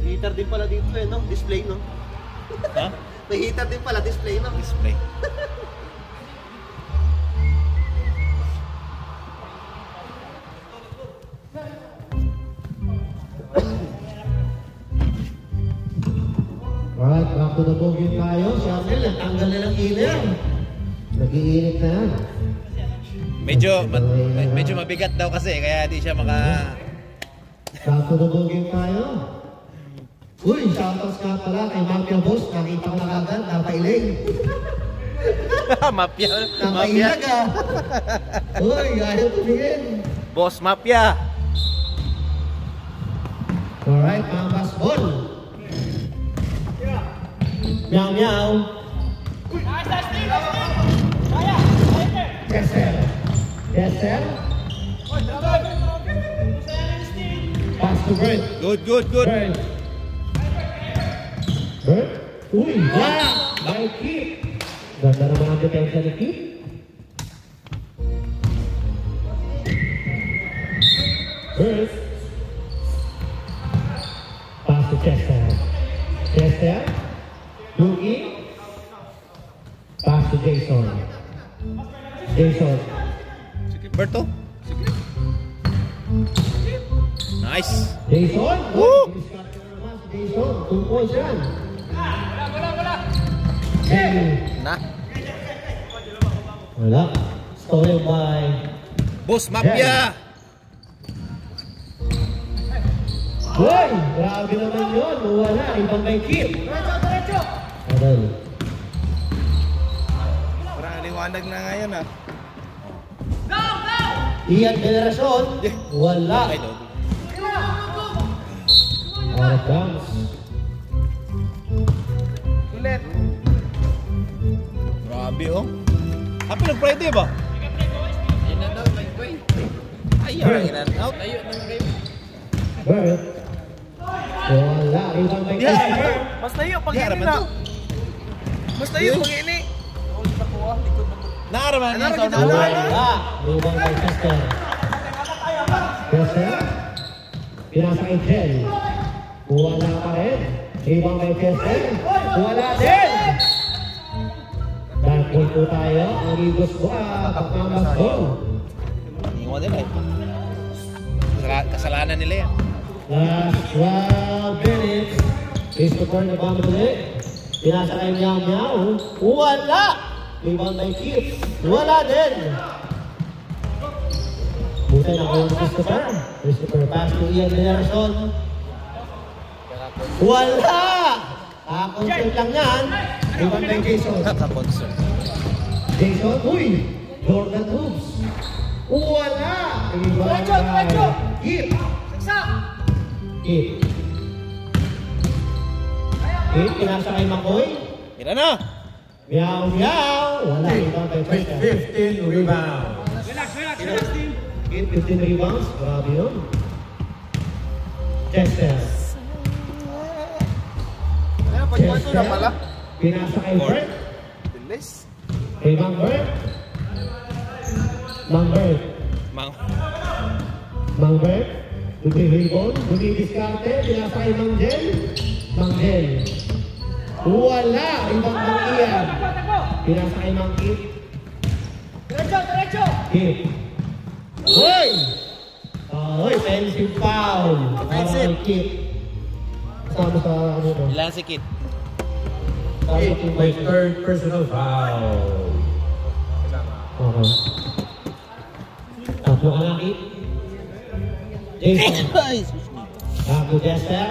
Heater din pala dito eh, no? Display, no? Ha? May heater din pala, display, no? Display. Alright, back to the ball game tayo. Si Amel, natanggal na ng init. Nag-iinit na yan. Medyo mabigat daw kasi kaya di siya maka... Back to the ball game tayo. Uy, shoutouts nga pala kay Mafia Boss. Nakita ko na kagad, napailing. Mafia. Napailag ah. Uy, ayaw tumingin. Boss Mafia. Alright, mga basketball. Meow meow. Kessel. Kessel. Pass to Bert. Good. Bert. Bert. Uy, wala. By Keith. Ganda naman ang depensa ni Keith. Bert. Pass to Chester. Chester. Luki. Pass to Jason. Jason. Berto. Nice. Jason. Woo! Jason. 2 points yan. Hey. Na. Wala. Stolen by Boss Mafia. Uy! Grabe naman yun. Wala. Ibang may keep. Adal. Parang liwanag na ngayon ah. Ian Generacion. Wala. Okay, no. Out of bounds. Ulit. Grabe oh. Happy ng Friday ba? Yun na daw, may way. Ayaw in and out. Tayo ng game. Bert. Wala. Ibang may keep. Mas tayo pag Di, ini araman na. to. Mas tayo pag ini. Naaraman niya sa Naaraman una. kita. Wala. Ibang may Chester. Chester. Pinasa kay Jen. Wala pa rin. Ibang may Chester. Wala din. Dahil po tayo. Ang Eagles po. Pagmamasbol. Iwan nila eh. Kasalanan nila yan. Last 12 minutes. Is to turn the bomb ulit. Pinasa kay Meow Meow. Wala! Ibang may keep. Wala din. Buti na kung Christopher. Christopher pass to Ian Generacion. Wala! Kakonsult lang yan. Ibang may Jason. Kakaponsol. Jason, uy! Jordan Hoops. Wala! Ibang may keep. Keep. Keep, pinasa kay Makoy. Mira na. Meow, meow. Wala, ibang may Chester. 15 rebounds. Relax, team. Keep, 15 rebounds. Grabe yun. Chester. Ayun, pag-point na pala. Pinasa kay Bert. Bilis. Kay Mang Bert. Mang Bert. Mang Bert, Ribon, Diskarte, pinasay Mang Jel. Mang Jel. Wala, ibang Mang Ian. Pinasay Mang Kip. Diretso! Kip. Hoy! Hoy, offensive foul. Offensive. Kip. Kasama sa ano to? Ilan si Kit? May third personal foul. Okay. Tatlo ka na, Kip. Jason. Bago Jester.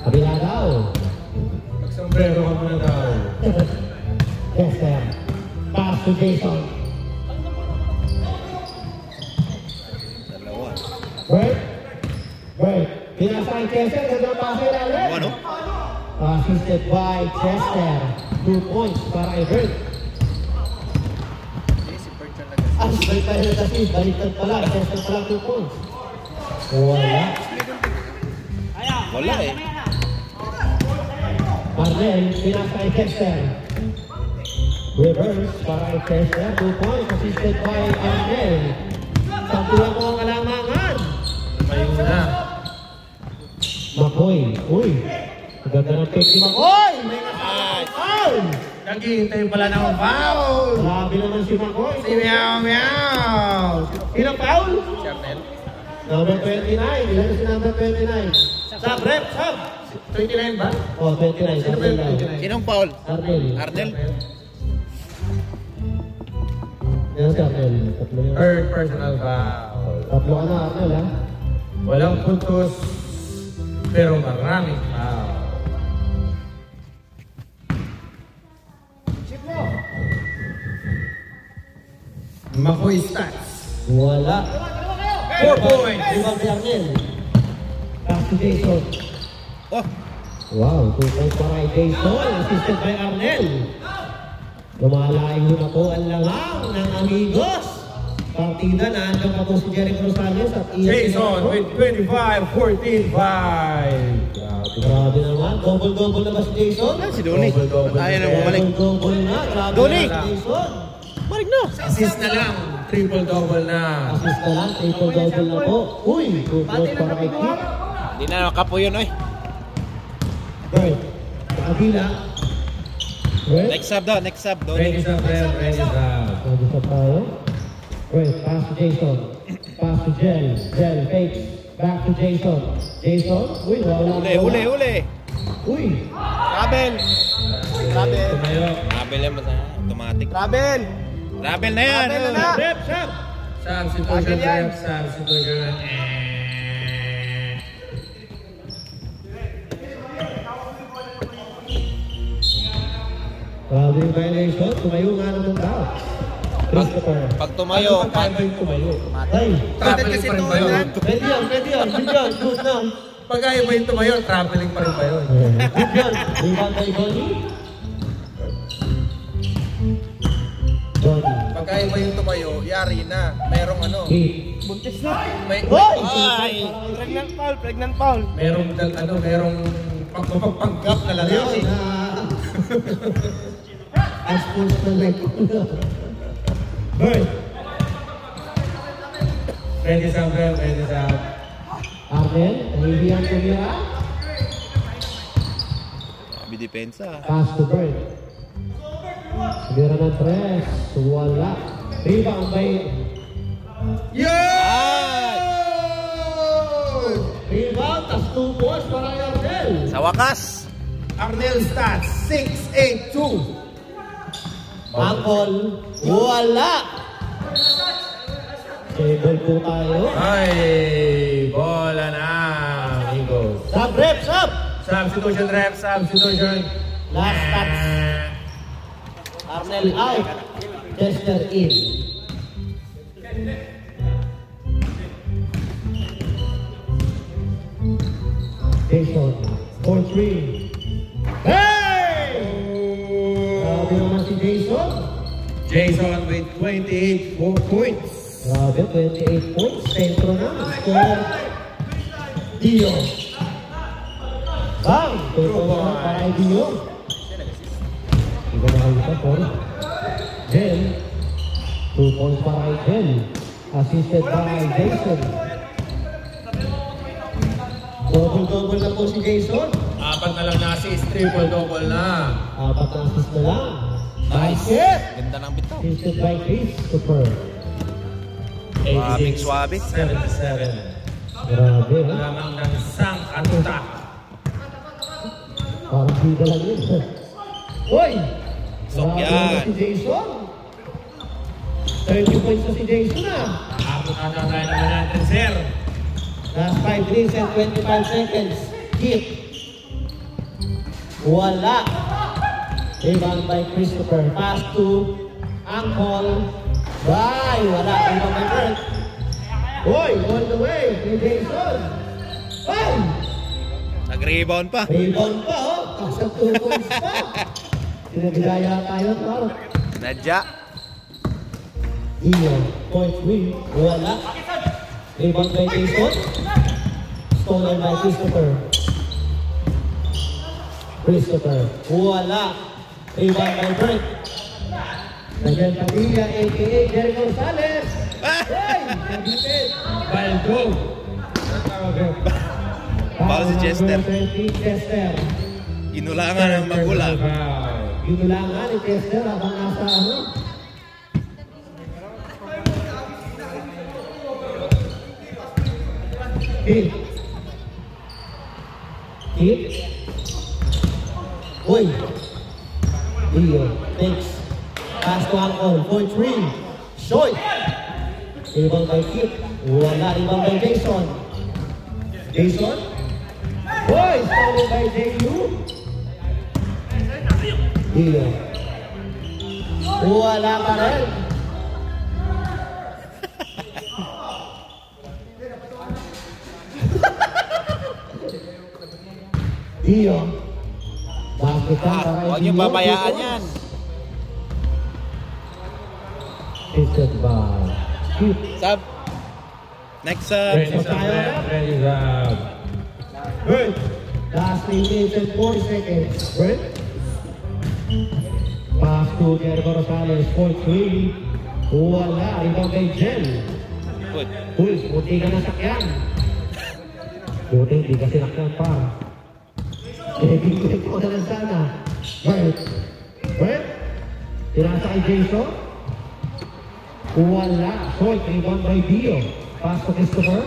Kabila daw. Magsombrero ka muna daw. Jester. Pass to Jason. Break. Pinasay Chester. Gandang pasa ilalim. Ano? Assisted by Chester. 2 points para kay Bert. Bert tayo nag-assist. Baliktad pala. Chester pala 2 points. Wala. Wala eh. Arnel, pinasay Chester. Reverse para kay Chester. 2 points. Assisted by Arnel. Sampulan mo ang kalamangan. Mayo na. Makoy. Uy. Maganda ng pick ni Makoy. May nakakasal. Foul. Naghihintay pala ng foul. Grabe naman si Makoy. Si Meow Meow. Ilang foul? Si Arnel. Number 29. Ilan si number 29? Sub, rep, sub. 29 ba? Oh, 29. Sino ba yung 29? Sinong Paul? Arnel. Arnel? Yan si Arnel. Tatlo yun. Third personal foul. Tatlo ka na, Arnel, ha? Walang puntos, pero maraming foul. Makoy stats. Wala. 4 points. Rebound si Arnel. Pass to Jason. Oh, Wow, 2 points para kay Jason. Assisted by Arnel. Lumalayo na po ang langaw ng amigos. Partida na andang pa po si Jericho Rosales at Ian Jason Pinocchio. with 25-14-5. Grabe naman. Double-double na ba si Jason? si Donnie. Double-double. Ayaw na bumalik. Double-double na. Grabe Donnie! na si Jason. Balik na. Assist na lang. Triple-double na. Assist na lang. Triple-double na po. Uy, 2 points para kay Kip. Hindi na nakapo yun, oy. Right. Kabila. Right. Next sub daw, next sub. Ready Donnie. sa friend, ready sa. Nag-usap tayo. Right, pass to Jason. Pass to Jel. Jel fakes. Back to Jason. Jason. Uy, wala. Uli. Uy. Rabel. Tumayo. Rabel yan, basta automatic. Rabel! Rabel na yan. Rabel na. Rep, sub. Substitution, rep. Substitution. Grabe yung violation. Tumayo nga naman daw. Christopher. Pag tumayo, Paano ba yung tumayo? Ay. Traveling pa rin ba yun? Pwede yan. Good yan. Good na. Pag ayaw ba yung tumayo, traveling pa rin ba yun? Good yan. Rebound kay Donnie. Donnie. Pag ayaw mo yung tumayo, yari na. Merong ano. Keith. Buntis na! May, Hoy! ay. Pregnant foul! Merong pagpanggap na lang Ayun. yun. Expose na like. Bird. Ready sa friend, ready sa. Arnel. Nahihiyan tumira. Bidepensa. Pass to Bird. Tumira ng tres. Wala. Rebound by... Rebound. Tas 2 points para kay Arnel. Sa wakas. Arnel stats, 6-8-2. Angkol. Wala. Table po tayo. Ay, bola na, amigos. Sub rep. Sub. Substitution rep, substitution. Last touch. Arnel out. Chester in. Jason. 4-3. Hey! Grabe naman si Jason. Jason with 28 points. Grabe, 28 points. Sentro na. Score. Dio. Bang! 2 points na para kay Dio. Hindi ko makalimutan po. Jen. 2 points para kay Jen. Assisted by Jason. Double-double na po si Jason. 4 na lang na assist, triple-double na. 4 na assist na lang. Nice hit! Ganda ng bitaw. Assisted by Christopher. Swabing swabe. 77. Grabe, ha? Lamang ng isang katuta. Parang bida lang yun. Uy! Sok Grabe yan. na si Jason. 30 points na si Jason, ha? Ako na tayo naman natin, sir. Last 5 minutes and 25 seconds. Hit. Wala. Rebound by Christopher. Pass to Angkol. Bye! Wala. Rebound by Bert. Uy! All the way. Kay Jason. Bye! Nag-rebound pa. Rebound pa, oh. Kasang 2 points pa. Sinabigaya tayo, Mark. Nadya. Iyo. Point win. Wala. Rebound by Jason. Stolen by Christopher. Christopher. Wala. Rebound by Brent. Nagyan Padilla, a.k.a. Jerry Gonzalez. Hey! Nabitin. Baldo. Bawal si Chester. Chester. Inulangan ng magulang. Ginulangan ni Chester habang nasa ano. Hit. Hit. Uy. Dio. Takes. Pass to Angkol. Point 3. Short. Rebound by Kip. Wala. Rebound by Jason. Jason. Boy, stolen by J.U. Dio. Wala pa rin. Dio. Bakit ka para Huwag niyong babayaan yan. Isip ba? Kip. Sab. Next up. Ready up, ready up. Bert. Last 3 minutes and 4 seconds. Bert. Pass to Jericho Rosales. Point 3. Wala. Rebound kay Jen. Good. Uy, buti ka nasakyan. Buti, hindi ka sinakyan pa. Pinag-inig ko na lang sana. Bert. Bert. Tinasa kay Jason. Wala. Short. Rebound by Dio. Pass to Christopher.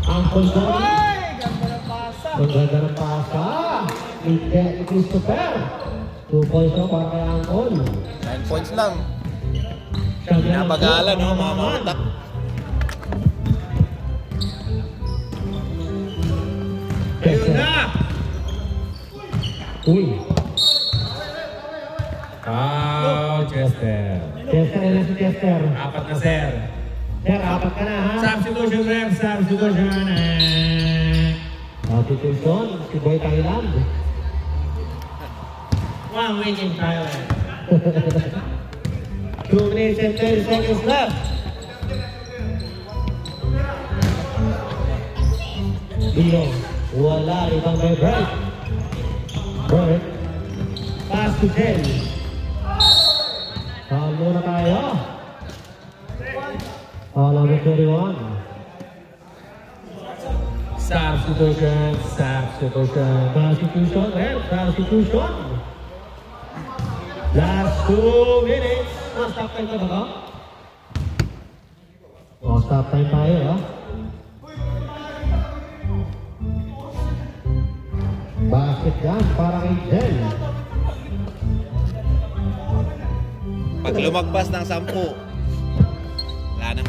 Angkol Dory. Ang ganda ng pasa. Ni Christopher. 2 points na para kay Angkol. 9 points lang. Pinapagalan, no, mga mautak. Ayun na! Uy. Chester. Chester na si Chester. 4 na, sir. Sir, 4 ka na, ha? Substitution, ref. Substitution. Substitution, si Boy Thailand. One win in Thailand. 2 minutes and 30 seconds left. Dio. Wala. Rebound by Bright. Bright. Pass to Jen. Foul muna tayo. Foul number 31. Substitution. Substitution. Substitution. Substitution. Last 2 minutes. Stop time ka ba ka? Stop time tayo, ha? Basket yan para kay Jen. Pag lumagpas ng 10, wala na.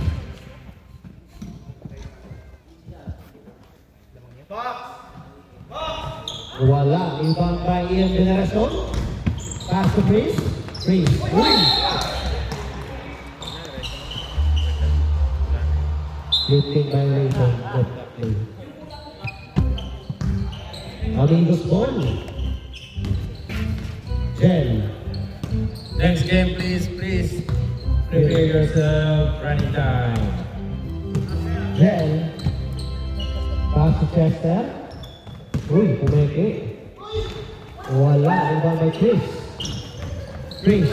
Wala. Rebound by Ian Veneracion. Pass to Freeze. Freeze. Shooting violation. Good play. Amigos ball. Jen. Next game, please, please. Prepare yourself. Running time. Jen. Pass to Chester. Uy, pumeke. Wala. Rebound by Chris. Chris.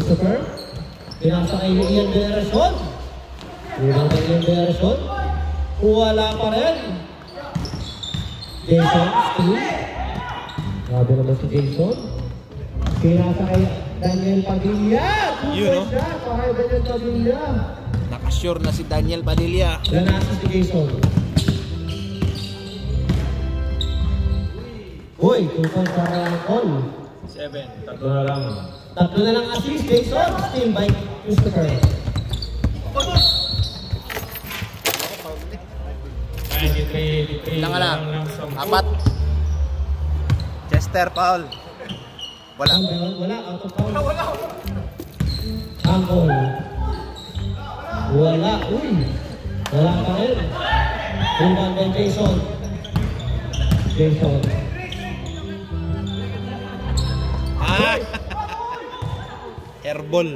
Christopher. Pinasa kay Ian Bereson. Rebound kay Ian Bereson. Wala pa rin. Jason, steal. Grabe naman si Jason. Pinasa kay Daniel Padilla. Yun, no? Siya, para kay Daniel Padilla. Nakasure na si Daniel Padilla. Ganasa si Jason. Uy, 2 points para all. 7. Tatlo na lang. Tatlo na lang assist, Jason. Steal by Christopher. Ilang na? 4. Chester, Paul. Wala. Wala, out of foul. Angkol. Wala, uy. Wala pa rin. Rebound by Jason. Jason. Ah! Airball.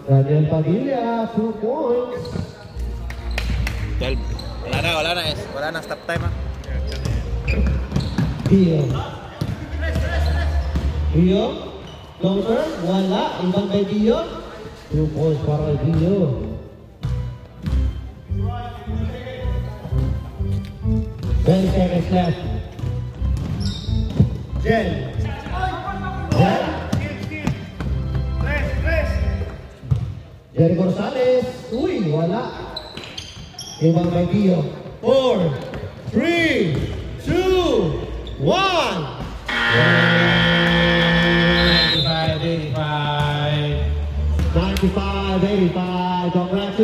Daniel Padilla, 2 points. 12. Wala na. Wala na, stop time ah. Dio. Dio. Closer. Wala. Rebound by Dio. 2 points para Dio. Ten seconds left. Jen. Jerry Gonzalez. Uy, wala. Ibang by Dio. 4, 3, 2, 1. 95-85. Congratulations.